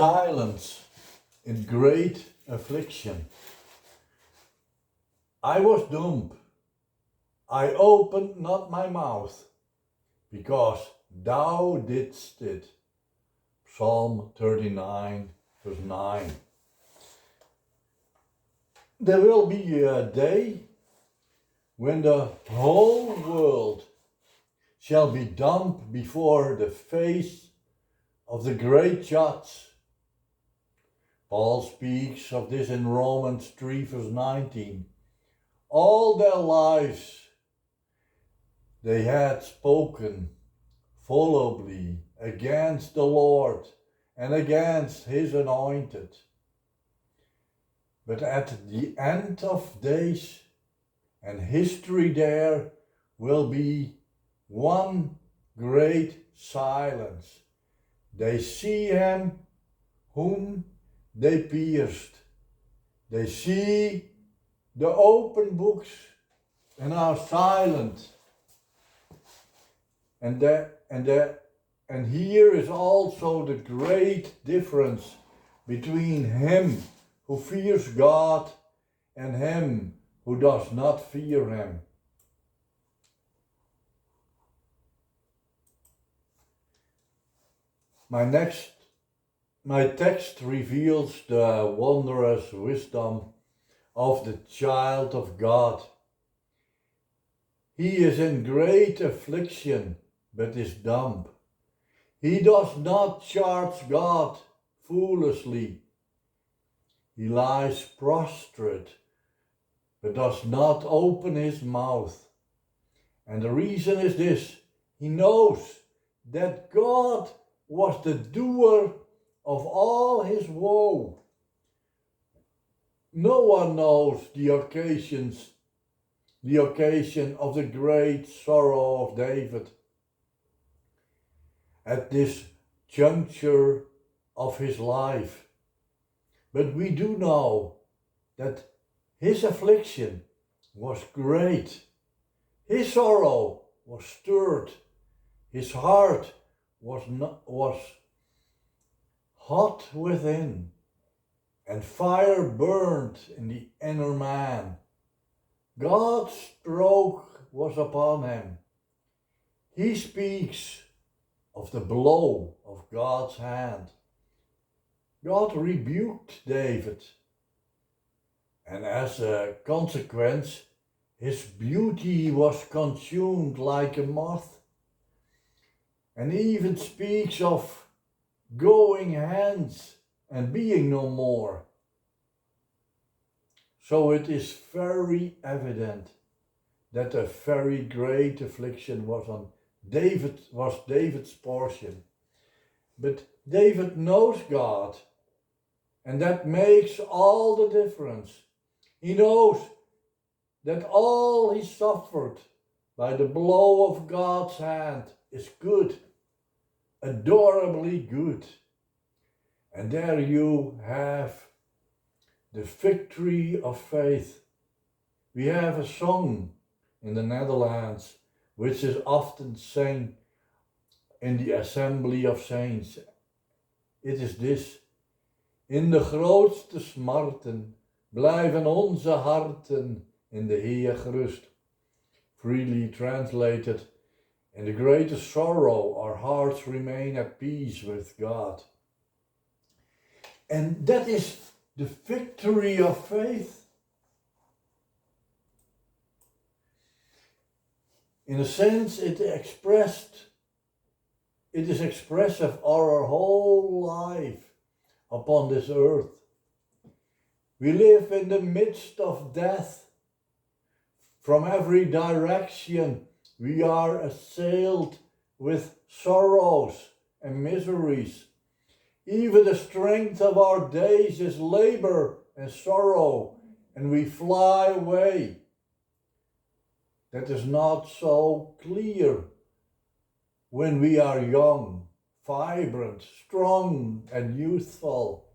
silence in great affliction. I was dumb. I opened not my mouth, because thou didst it. Psalm 39, verse 9. There will be a day when the whole world shall be dumb before the face of the great judge. Paul speaks of this in Romans 3, verse 19. All their lives they had spoken volubly against the Lord and against his anointed. But at the end of days, and history there will be one great silence. They see him whom they pierced. They see the open books and are silent. And here is also the great difference between him who fears God and him who does not fear him. My text reveals the wondrous wisdom of the child of God. He is in great affliction, but is dumb. He does not charge God foolishly. He lies prostrate, but does not open his mouth. And the reason is this: he knows that God was the doer of all his woe. No one knows the occasion of the great sorrow of David. At this juncture of his life. But we do know that his affliction was great. His sorrow was stirred. His heart was hot within, and fire burned in the inner man. God's stroke was upon him. He speaks of the blow of God's hand. God rebuked David, and as a consequence, his beauty was consumed like a moth, and he even speaks of going hence and being no more. So it is very evident that a very great affliction was David's portion. But David knows God, and that makes all the difference. He knows that all he suffered by the blow of God's hand is good, adorably good. And there you have the victory of faith. We have a song in the Netherlands which is often sung in the assembly of saints. It is this: in de grootste smarten blijven onze harten in de Heer gerust. Freely translated, in the greatest sorrow our hearts remain at peace with God. And that is the victory of faith. In a sense, it is expressive of our whole life upon this earth. We live in the midst of death. From every direction we are assailed with sorrows and miseries. Even the strength of our days is labor and sorrow, and we fly away. That is not so clear when we are young, vibrant, strong, and youthful.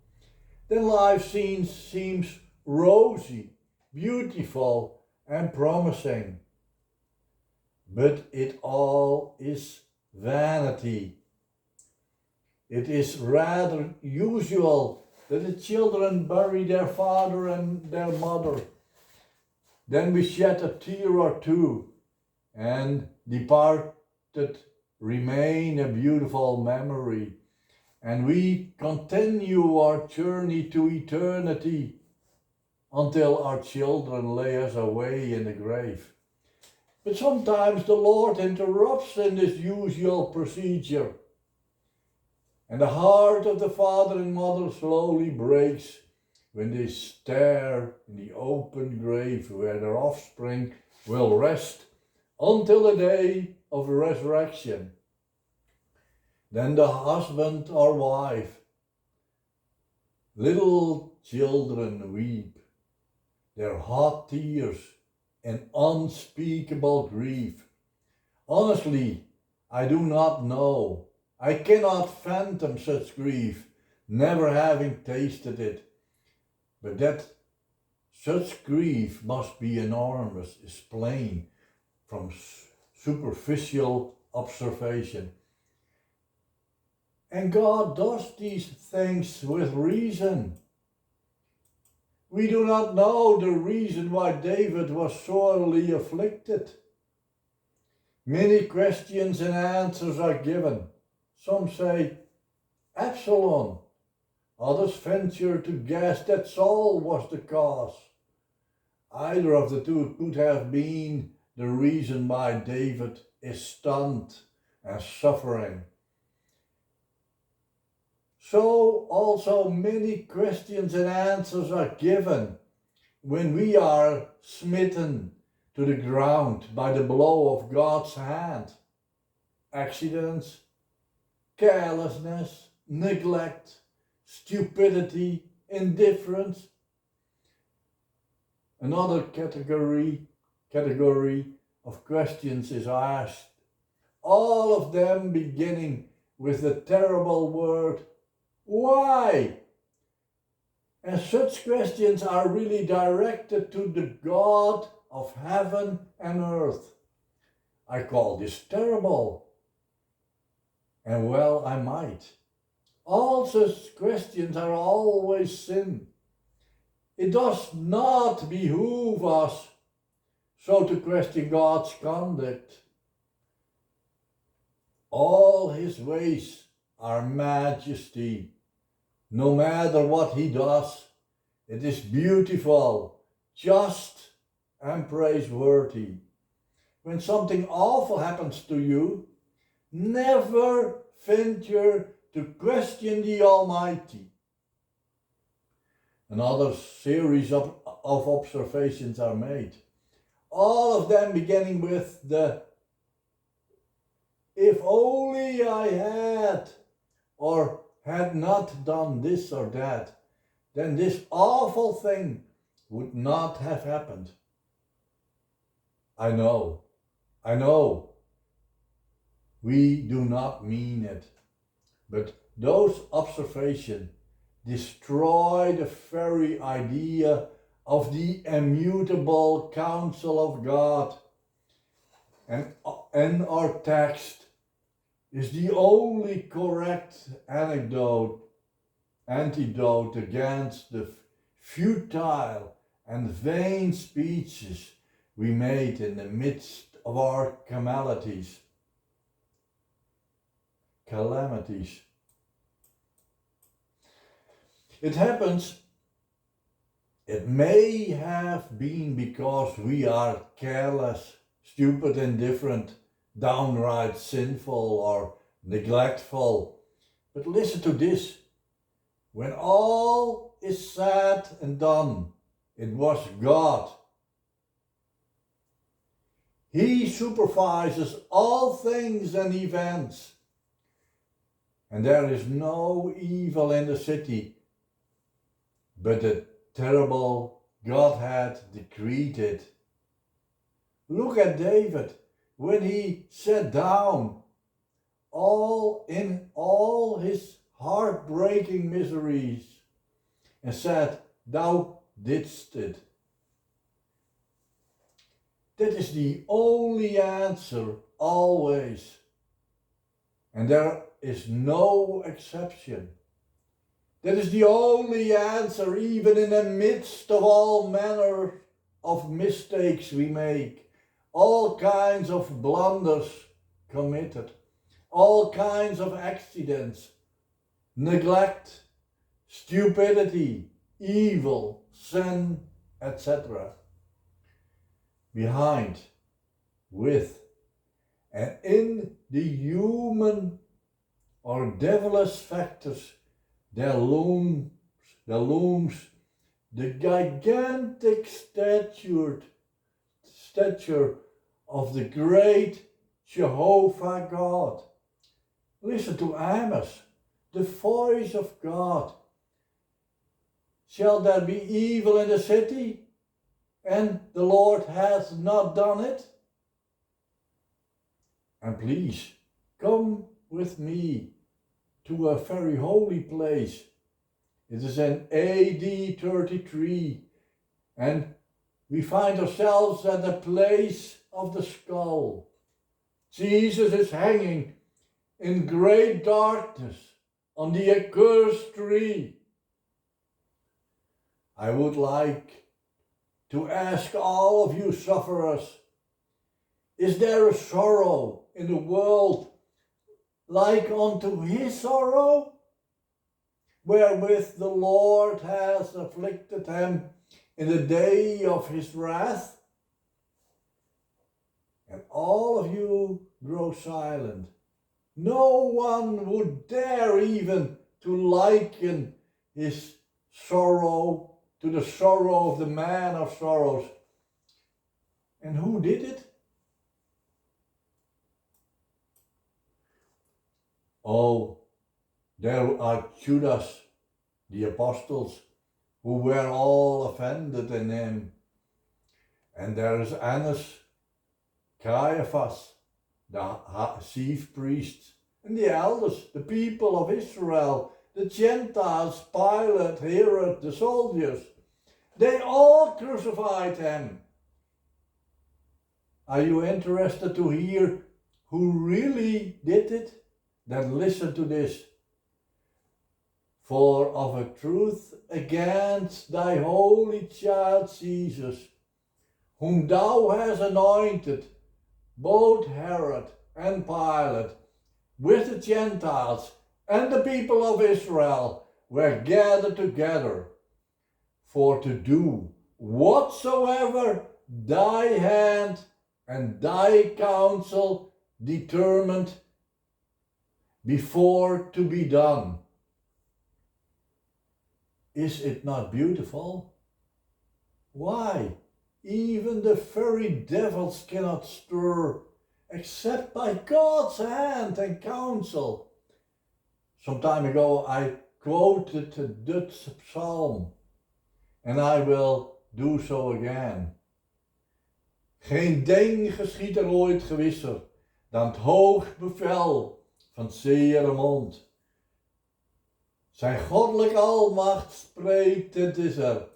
Then life seems rosy, beautiful, and promising. But it all is vanity. it is rather usual that the children bury their father and their mother. Then we shed a tear or two, and departed remain a beautiful memory. And we continue our journey to eternity until our children lay us away in the grave. But sometimes the Lord interrupts in this usual procedure, and the heart of the father and mother slowly breaks when they stare in the open grave where their offspring will rest until the day of resurrection. Then the husband or wife, little children weep their hot tears in unspeakable grief. Honestly, I do not know. I cannot fathom such grief, never having tasted it. But that such grief must be enormous is plain from superficial observation. And God does these things with reason. We do not know the reason why David was sorely afflicted. Many questions and answers are given. Some say Absalom. Others venture to guess that Saul was the cause. Either of the two could have been the reason why David is stunned and suffering. So also many questions and answers are given when we are smitten to the ground by the blow of God's hand. Accidents, carelessness, neglect, stupidity, indifference. Another category of questions is asked, all of them beginning with the terrible word, why? And such questions are really directed to the God of heaven and earth. I call this terrible. And well, I might. All such questions are always sin. It does not behoove us so to question God's conduct. All his ways are majesty. No matter what he does, it is beautiful, just, and praiseworthy. When something awful happens to you, never venture to question the Almighty. Another series of observations are made. All of them beginning with the if only I had, or had not done this or that, then this awful thing would not have happened. I know, we do not mean it, but those observations destroy the very idea of the immutable counsel of God. And our text is the only correct antidote against the futile and vain speeches we made in the midst of our calamities. It happens, it may have been because we are careless, stupid, indifferent, downright sinful or neglectful. But listen to this. When all is said and done, it was God. He supervises all things and events. And there is no evil in the city, but the terrible God had decreed it. Look at David. When he sat down, in all his heartbreaking miseries, and said, "Thou didst it." That is the only answer always. And there is no exception. That is the only answer, even in the midst of all manner of mistakes we make, all kinds of blunders committed, all kinds of accidents, neglect, stupidity, evil, sin, etc. Behind, with, and in the human or devilish factors, there looms the gigantic stature of the great Jehovah God. Listen to Amos, the voice of God. Shall there be evil in the city, and the Lord hath not done it? And please, come with me to a very holy place. It is in AD 33, and we find ourselves at the place of the skull. Jesus is hanging in great darkness on the accursed tree. I would like to ask all of you sufferers, is there a sorrow in the world like unto his sorrow, wherewith the Lord has afflicted him in the day of his wrath? And all of you grow silent. No one would dare even to liken his sorrow to the sorrow of the man of sorrows. And who did it? Oh, there are Judas, the apostles, who were all offended in him. And there is Annas, Caiaphas, the chief priests, and the elders, the people of Israel, the Gentiles, Pilate, Herod, the soldiers. They all crucified him. Are you interested to hear who really did it? Then listen to this. For of a truth against thy holy child Jesus, whom thou hast anointed, both Herod and Pilate, with the Gentiles and the people of Israel, were gathered together for to do whatsoever thy hand and thy counsel determined before to be done. Is it not beautiful? Why? Even the very devils cannot stir except by God's hand and counsel. Some time ago I quoted a Dutch psalm, and I will do so again. Geen ding geschiedt er ooit gewisser dan het hoog bevel van zere mond. Zijn goddelijk almacht spreekt, het is er.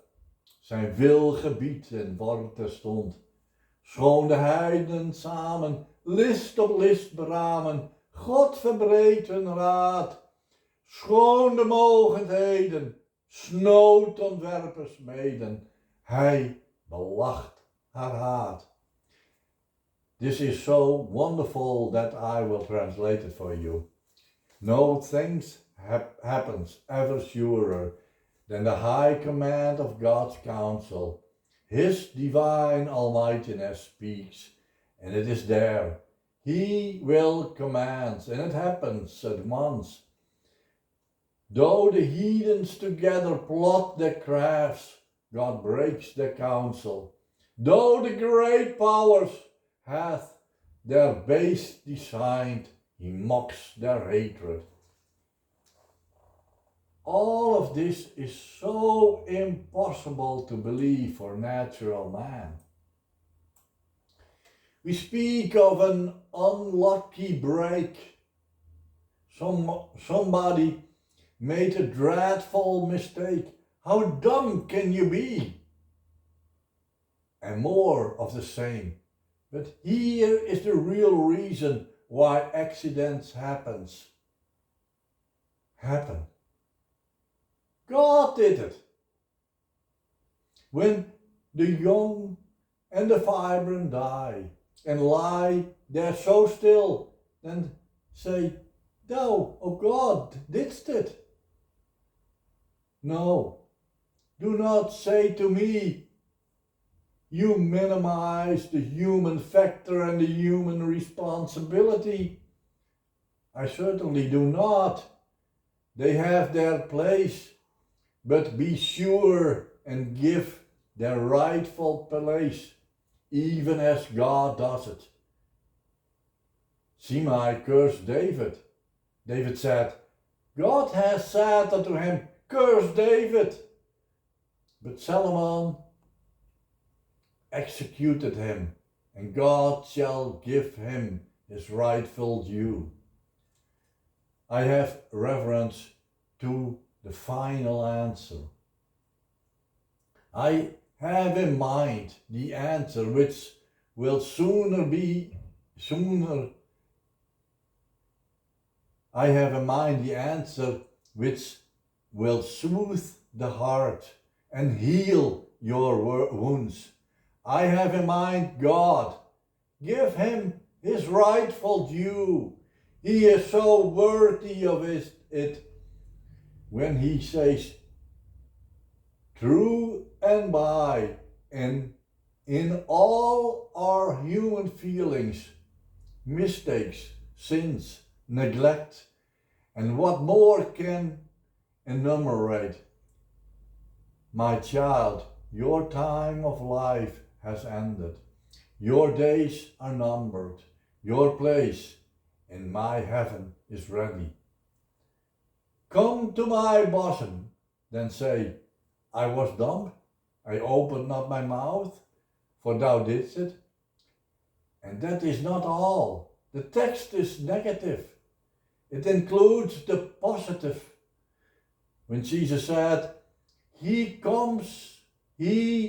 Zijn wil gebiedt en wordt terstond. Schoon de heidenen samen, list op list beramen, God verbreedt hun raad. Schoon de mogendheden, snood ontwerpers meden, hij belacht haar haat. This is so wonderful that I will translate it for you. No things happens ever surer than the high command of God's counsel. His divine almightiness speaks, and it is there. He will command, and it happens at once. Though the heathens together plot their crafts, God breaks their counsel. Though the great powers hath their base designed, he mocks their hatred. All of this is so impossible to believe for natural man. We speak of an unlucky break. Somebody made a dreadful mistake. How dumb can you be? And more of the same. But here is the real reason why accidents happen. happen. God did it. When the young and the vibrant die and lie there so still, then say, thou, O God, didst it. No, do not say to me, you minimize the human factor and the human responsibility. I certainly do not. They have their place, but be sure and give their rightful place, even as God does it. Shimei cursed David. David said, God has said unto him, curse David. But Solomon executed him, and God shall give him his rightful due. I have reference to the final answer. I have in mind the answer which will I have in mind the answer which will soothe the heart and heal your wounds. I have in mind God. Give him his rightful due. He is so worthy of it when he says, through and by, and in all our human feelings, mistakes, sins, neglect, and what more can enumerate. My child, your time of life has ended. Your days are numbered. Your place in my heaven is ready. Come to my bosom, then say, I was dumb, I opened not my mouth, for thou didst it. And that is not all. The text is negative. It includes the positive. When Jesus said, he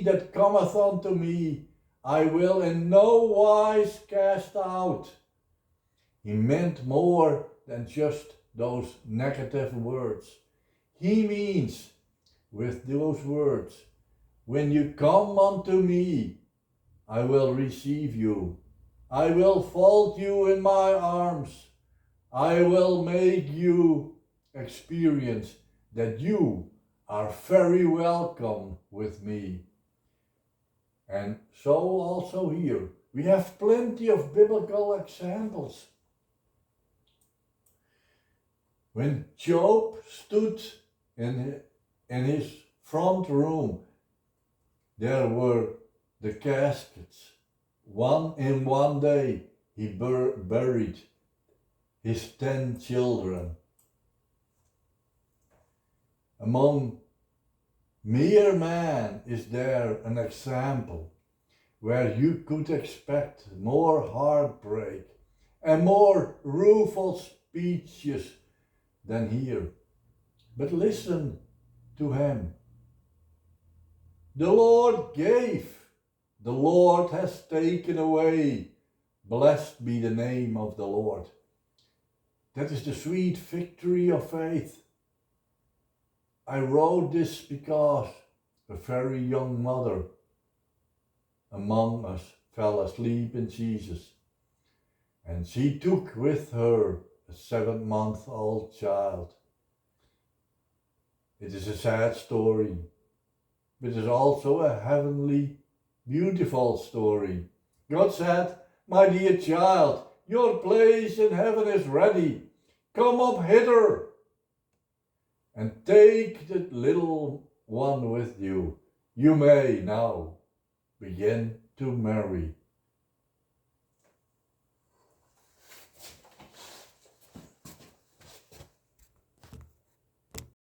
that cometh unto me, I will in no wise cast out. He meant more than just those negative words. He means with those words, when you come unto me, I will receive you. I will fold you in my arms. I will make you experience that you are very welcome with me. And so also here, we have plenty of biblical examples. When Job stood in his front room, there were the caskets. In one day, he buried his 10 children. Among mere man is there an example where you could expect more heartbreak and more rueful speeches than here. But listen to him. The Lord gave, the Lord has taken away. Blessed be the name of the Lord. That is the sweet victory of faith. I wrote this because a very young mother among us fell asleep in Jesus, and she took with her a 7-month-old child. It is a sad story, but it is also a heavenly, beautiful story. God said, my dear child, your place in heaven is ready. Come up hither and take the little one with you. You may now begin to marry.